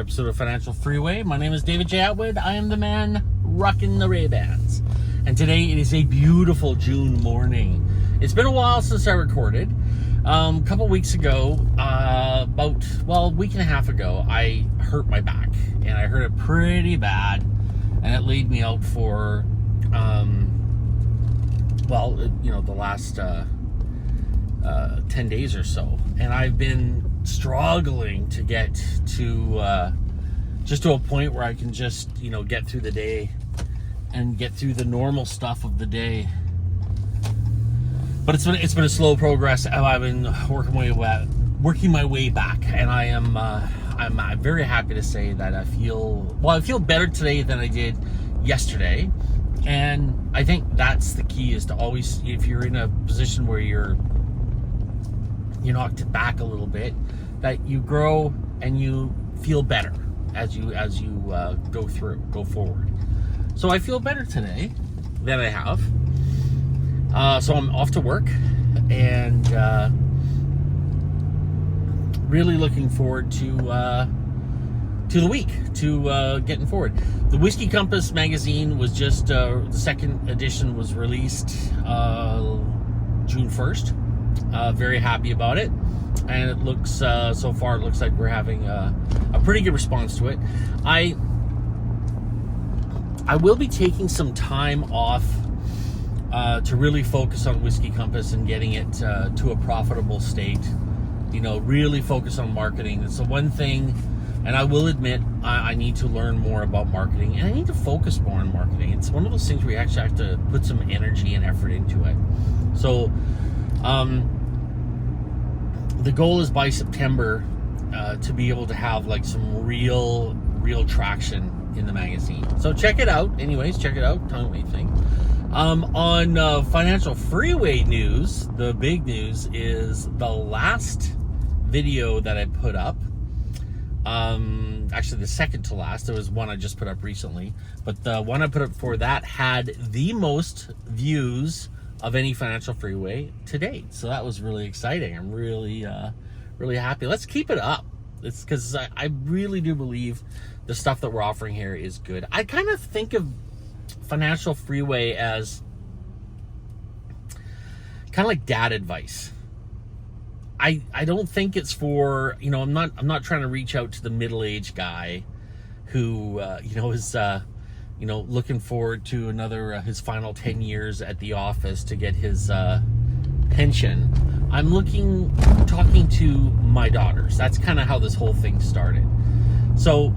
episode of Financial Freeway. My name is David J. Atwood. I am the man rocking the Ray-Bans. And today it is a beautiful June morning. It's been a while since I recorded. A couple weeks ago, a week and a half ago, I hurt my back. And I hurt it pretty bad. And it laid me out for, the last 10 days or so. And I've been struggling to get to just to a point where I can just get through the day and get through the normal stuff of the day. But it's been a slow progress. I've been working my way back, and I'm very happy to say that I feel better today than I did yesterday. And I think that's the key, is to always, if you're in a position where you're knocked back a little bit, that you grow and you feel better as you go forward. So I feel better today than I have. So I'm off to work, and really looking forward to the week, to getting forward. The Whiskey Compass magazine was just the second edition was released June 1st. Very happy about it, and it looks so far it looks like we're having a pretty good response to it. I will be taking some time off to really focus on Whiskey Compass and getting it to a profitable state. Really focus on marketing. It's the one thing, and I will admit I need to learn more about marketing, and I need to focus more on marketing. It's one of those things where you actually have to put some energy and effort into it. So the goal is by September to be able to have like some real traction in the magazine. So check it out. Anyways, check it out. Tell me what you think. On Financial Freeway news, the big news is the last video that I put up. Actually, the second to last. There was one I just put up recently, but the one I put up before that had the most views of any Financial Freeway to date. So that was really exciting. I'm really happy. Let's keep it up. It's because I really do believe the stuff that we're offering here is good. I kind of think of Financial Freeway as kind of like dad advice. I don't think it's for, I'm not trying to reach out to the middle-aged guy who is looking forward to another his final 10 years at the office to get his pension. I'm talking to my daughters. That's kind of how this whole thing started. So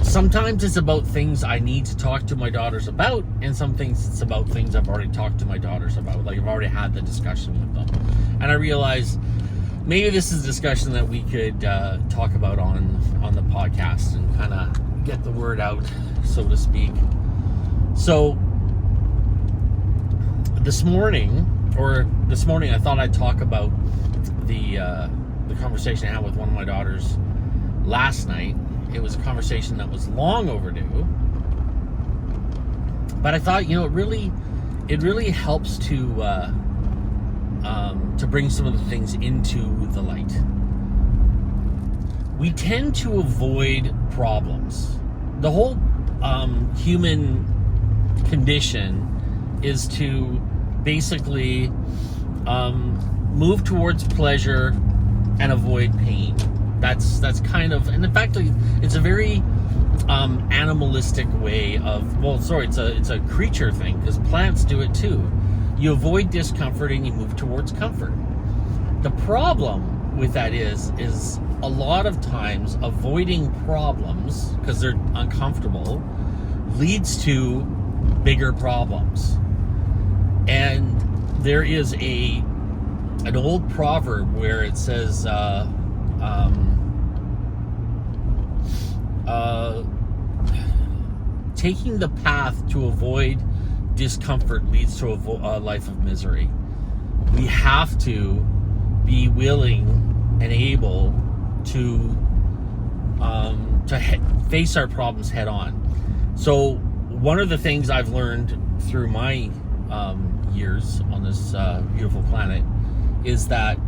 sometimes it's about things I need to talk to my daughters about, and some things it's about things I've already talked to my daughters about. Like, I've already had the discussion with them. And I realized maybe this is a discussion that we could talk about on the podcast and kind of get the word out, so to speak. So this morning I thought I'd talk about the conversation I had with one of my daughters last night. It was a conversation that was long overdue, but I thought, it really helps to bring some of the things into the light. We tend to avoid problems. The whole human condition is to basically move towards pleasure and avoid pain. That's kind of, and in fact, it's a very animalistic way of, it's a creature thing, because plants do it too. You avoid discomfort and you move towards comfort. The problem with that is a lot of times avoiding problems, because they're uncomfortable, leads to bigger problems. And there is an old proverb where it says, taking the path to avoid discomfort leads to a life of misery. We have to be willing and able to face our problems head on. So one of the things I've learned through my years on this beautiful planet is that,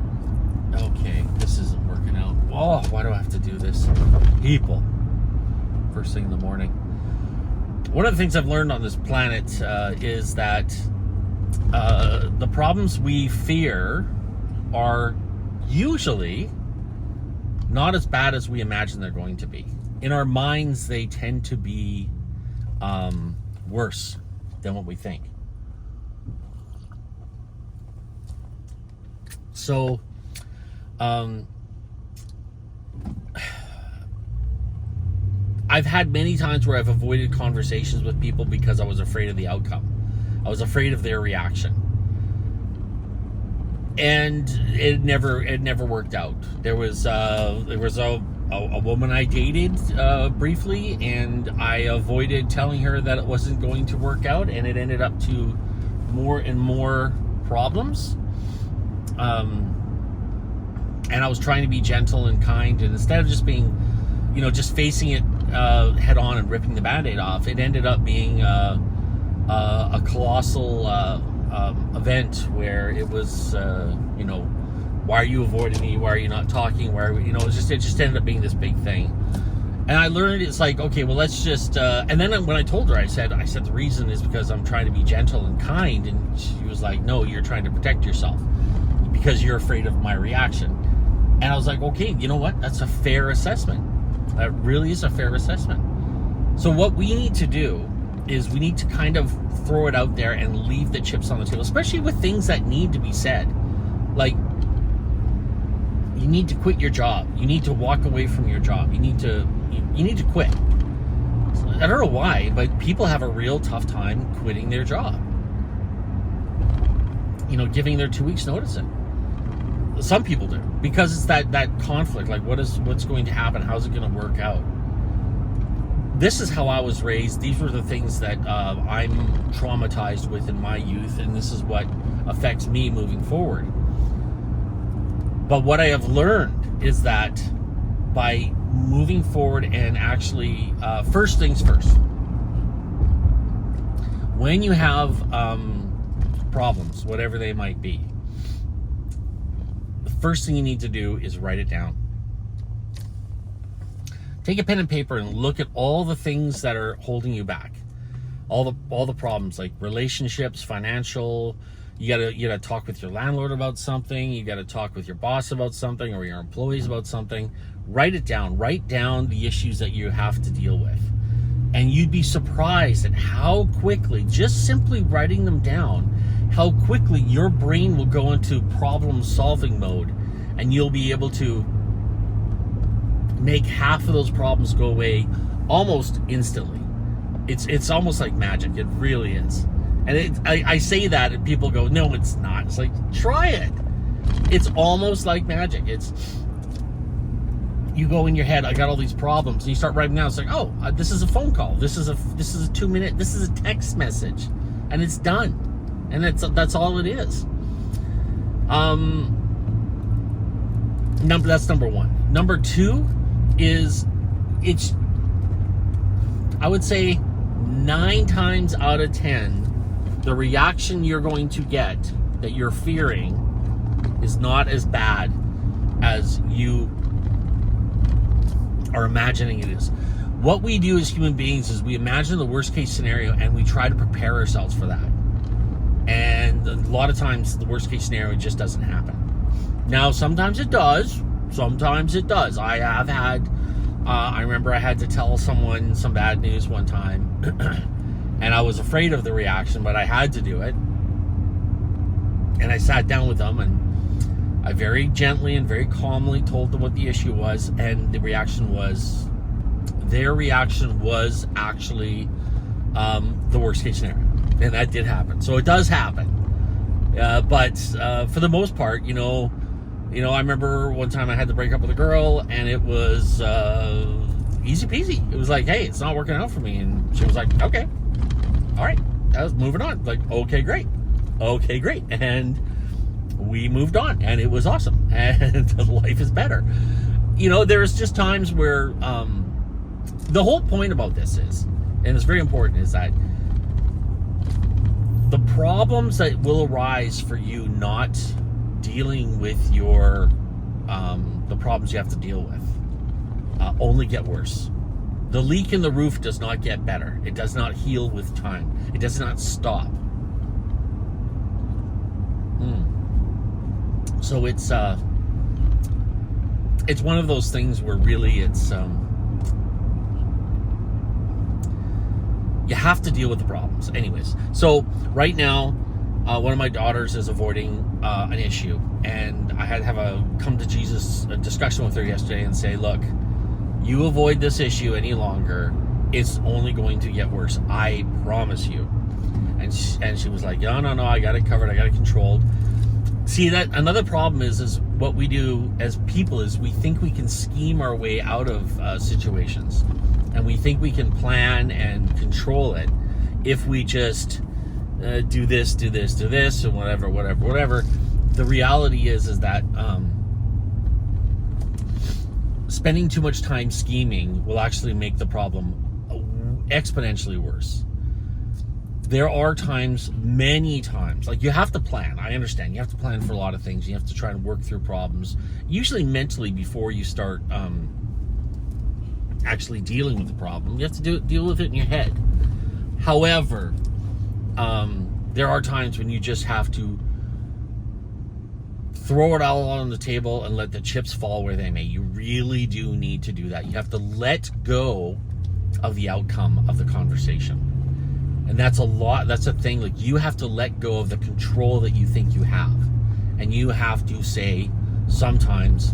okay, this isn't working out. Oh, why do I have to do this? People. First thing in the morning. One of the things I've learned on this planet is that the problems we fear are usually not as bad as we imagine they're going to be. In our minds, they tend to be worse than what we think. So, I've had many times where I've avoided conversations with people because I was afraid of the outcome. I was afraid of their reaction. And it never worked out. There was a woman I dated briefly, and I avoided telling her that it wasn't going to work out, and it ended up to more and more problems. And I was trying to be gentle and kind, and instead of just being, just facing it head on and ripping the Band-Aid off, it ended up being a colossal event where it was, why are you avoiding me? Why are you not talking? Why are we, it just ended up being this big thing. And I learned it's like, okay, well, let's just, and then when I told her, I said the reason is because I'm trying to be gentle and kind. And she was like, no, you're trying to protect yourself because you're afraid of my reaction. And I was like, okay, you know what? That's a fair assessment. That really is a fair assessment. So what we need to do is we need to kind of throw it out there and leave the chips on the table, especially with things that need to be said. Like, you need to quit your job. You need to walk away from your job. You need to quit. I don't know why, but people have a real tough time quitting their job. Giving their 2 weeks notice in. Some people do, because it's that conflict. Like, what's going to happen? How's it going to work out? This is how I was raised. These were the things that I'm traumatized with in my youth, and this is what affects me moving forward. But what I have learned is that by moving forward and actually, first things first, when you have problems, whatever they might be, the first thing you need to do is write it down. Take a pen and paper and look at all the things that are holding you back. All the problems, like relationships, financial. You gotta talk with your landlord about something. You gotta talk with your boss about something, or your employees about something. Write it down. Write down the issues that you have to deal with. And you'd be surprised at how quickly, just simply writing them down, how quickly your brain will go into problem-solving mode, and you'll be able to make half of those problems go away almost instantly. It's almost like magic. It really is. And I say that and people go, no, it's not. It's like, try it. It's almost like magic. You go in your head, I got all these problems, and you start writing down. It's like, oh, this is a phone call. This is a 2-minute. This is a text message, and it's done. And that's all it is. That's number one. Number two is I would say 9 times out of 10, the reaction you're going to get that you're fearing is not as bad as you are imagining it is. What we do as human beings is we imagine the worst case scenario and we try to prepare ourselves for that. And a lot of times the worst case scenario just doesn't happen. Now, sometimes it does. Sometimes it does. I have had, I remember I had to tell someone some bad news one time. And I was afraid of the reaction, but I had to do it. And I sat down with them and I very gently and very calmly told them what the issue was. And their reaction was actually the worst case scenario. And that did happen. So it does happen. But for the most part, I remember one time I had to break up with a girl, and it was easy peasy. It was like, hey, it's not working out for me. And she was like, okay, all right. I was moving on. Like, okay, great. And we moved on, and it was awesome. And life is better. There's just times where the whole point about this is, and it's very important, is that the problems that will arise for you not dealing with your the problems you have to deal with only get worse. The leak in the roof does not get better. It does not heal with time. It does not stop. So it's one of those things where really it's you have to deal with the problems. Anyways, so right now, one of my daughters is avoiding an issue, and I had to have a come to Jesus discussion with her yesterday and say, look, you avoid this issue any longer, it's only going to get worse. I promise you. And she was like, no, I got it covered. I got it controlled. See, that another problem is what we do as people is we think we can scheme our way out of situations, and we think we can plan and control it if we just do this, and whatever. The reality is that spending too much time scheming will actually make the problem exponentially worse. There are times, many times, like you have to plan. I understand. You have to plan for a lot of things. You have to try and work through problems, usually mentally before you start actually dealing with the problem. You have to deal with it in your head. However, there are times when you just have to throw it all on the table and let the chips fall where they may. You really do need to do that. You have to let go of the outcome of the conversation. And that's a thing, like you have to let go of the control that you think you have. And you have to say sometimes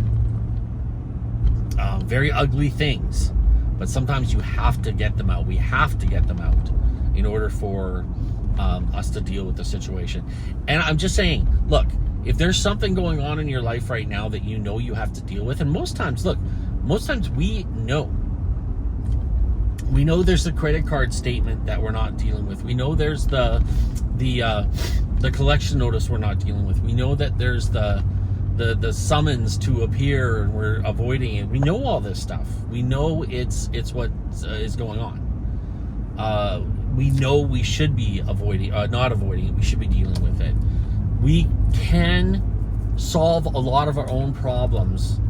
very ugly things, but sometimes you have to get them out. We have to get them out in order for us to deal with the situation. And I'm just saying, look, if there's something going on in your life right now that you know you have to deal with, and most times we know there's the credit card statement that we're not dealing with. We know there's the collection notice we're not dealing with. We know that there's the summons to appear and we're avoiding it. We know all this stuff. We know it's what is going on. We know we should be not avoiding it. We should be dealing with it. We can solve a lot of our own problems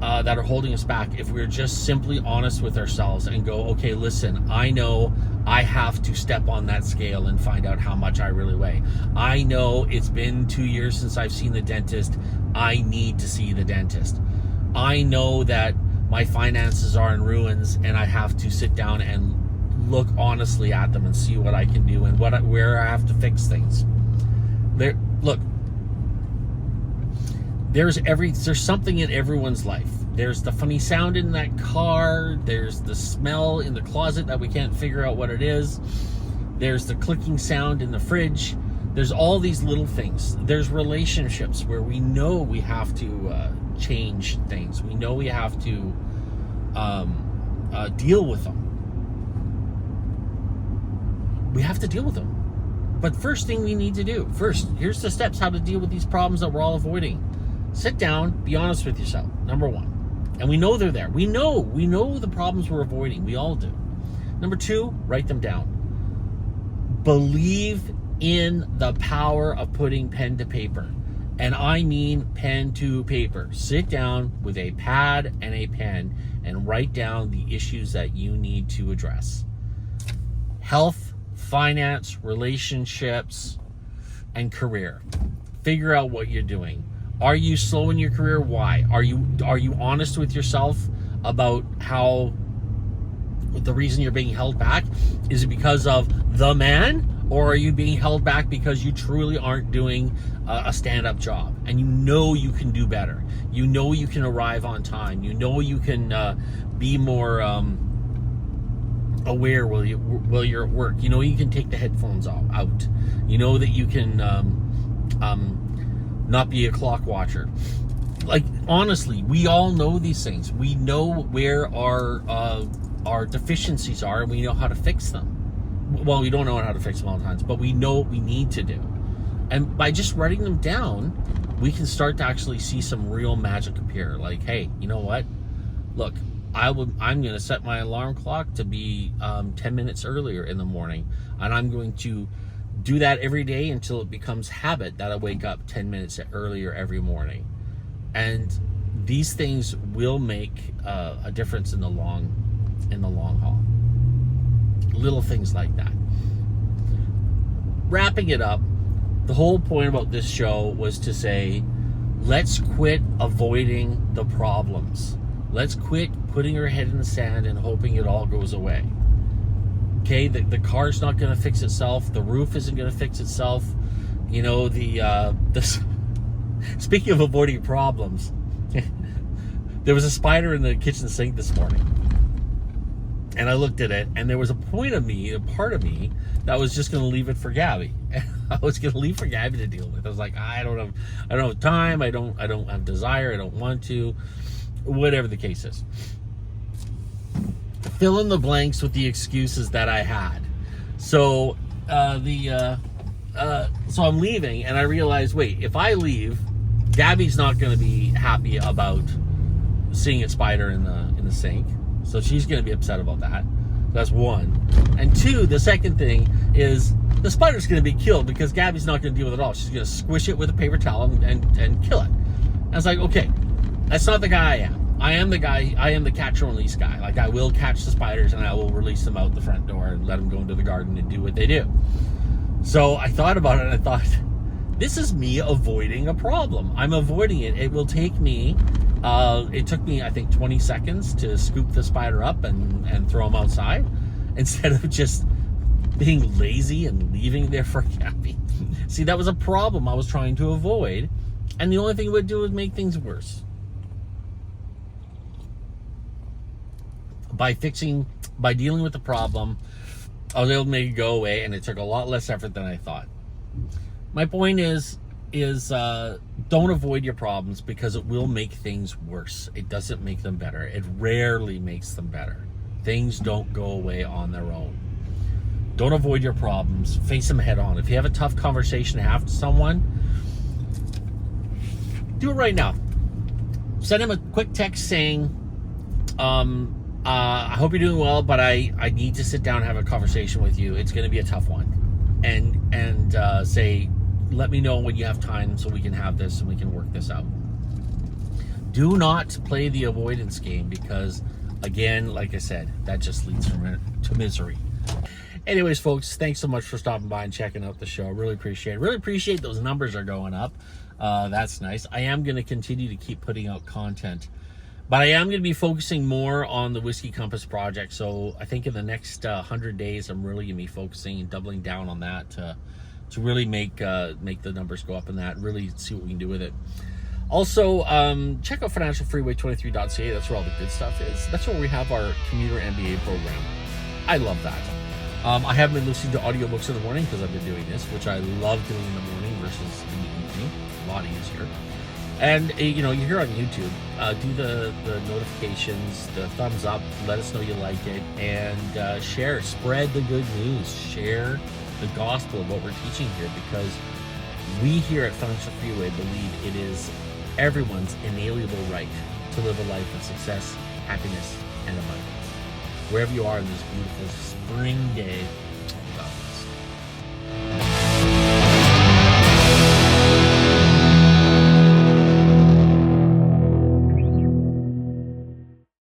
that are holding us back if we're just simply honest with ourselves and go, okay, listen, I know I have to step on that scale and find out how much I really weigh. I know it's been 2 years since I've seen the dentist. I need to see the dentist. I know that my finances are in ruins and I have to sit down and look honestly at them and see what I can do and where I have to fix things. There's something in everyone's life. There's the funny sound in that car. There's the smell in the closet that we can't figure out what it is. There's the clicking sound in the fridge. There's all these little things. There's relationships where we know we have to change things. We know we have to deal with them. We have to deal with them. But first thing we need to do, here's the steps how to deal with these problems that we're all avoiding. Sit down, be honest with yourself, number one. And we know they're there. We know the problems we're avoiding. We all do. Number two, write them down. Believe in the power of putting pen to paper. And I mean pen to paper. Sit down with a pad and a pen and write down the issues that you need to address. Health, finance, relationships, and career. Figure out what you're doing. Are you slow in your career? Why? Are you honest with yourself about how the reason you're being held back? Is it because of the man? Or are you being held back because you truly aren't doing a stand-up job? And you know you can do better. You know you can arrive on time. You know you can be more aware while you're at work. You know you can take the headphones out. You know that you can not be a clock watcher. Like, honestly, we all know these things. We know where our deficiencies are, and we know how to fix them. Well, we don't know how to fix them all the times, but we know what we need to do. And by just writing them down, we can start to actually see some real magic appear. Like, hey, you know what? Look, I'm going to set my alarm clock to be 10 minutes earlier in the morning, and I'm going to do that every day until it becomes habit that I wake up 10 minutes earlier every morning. And these things will make a difference in the long haul. Little things like that. Wrapping it up, the whole point about this show was to say, let's quit avoiding the problems. Let's quit putting our head in the sand and hoping it all goes away. Okay, the car's not going to fix itself. The roof isn't going to fix itself. You know, speaking of avoiding problems, there was a spider in the kitchen sink this morning. And I looked at it, and there was a part of me that was just going to leave it for Gabby. I was going to leave for Gabby to deal with. I was like, I don't have time. I don't have desire. I don't want to. Whatever the case is. Fill in the blanks with the excuses that I had. So so I'm leaving, and I realized, wait, if I leave, Gabby's not going to be happy about seeing a spider in the sink. So she's going to be upset about that. That's one. And two, the second thing is the spider's going to be killed because Gabby's not going to deal with it all. She's going to squish it with a paper towel and kill it. And I was like, okay, that's not the guy I am. I am the catch and release guy. Like, I will catch the spiders and I will release them out the front door and let them go into the garden and do what they do. So I thought about it, and I thought, this is me avoiding a problem. I'm avoiding it. It will take me, it took me, I think, 20 seconds to scoop the spider up and throw him outside, instead of just being lazy and leaving there for Gabby. See, that was a problem I was trying to avoid, and the only thing it would do was make things worse. By dealing with the problem, I was able to make it go away, and it took a lot less effort than I thought. My point is don't avoid your problems, because it will make things worse. It doesn't make them better. It rarely makes them better. Things don't go away on their own. Don't avoid your problems. Face them head on. If you have a tough conversation to have with someone, do it right now. Send him a quick text saying, I hope you're doing well, but I need to sit down and have a conversation with you. It's going to be a tough one. And say, let me know when you have time so we can have this and we can work this out. Do not play the avoidance game, because, again, like I said, that just leads to misery. Anyways, folks, thanks so much for stopping by and checking out the show. Really appreciate it. Really appreciate those numbers are going up. That's nice. I am going to continue to keep putting out content, but I am going to be focusing more on the Whiskey Compass project. So I think in the next 100 days, I'm really going to be focusing and doubling down on that to really make the numbers go up in that, and really see what we can do with it. Also, check out financialfreeway23.ca. That's where all the good stuff is. That's where we have our commuter MBA program. I love that. I have been listening to audiobooks in the morning because I've been doing this, which I love doing in the morning versus in the evening. A lot easier. And, you're here on YouTube. Do the notifications, the thumbs up, let us know you like it, and share. Spread the good news. Share the gospel of what we're teaching here, because we here at Financial Freeway believe it is everyone's inalienable right to live a life of success, happiness, and abundance. Wherever you are in this beautiful spring day,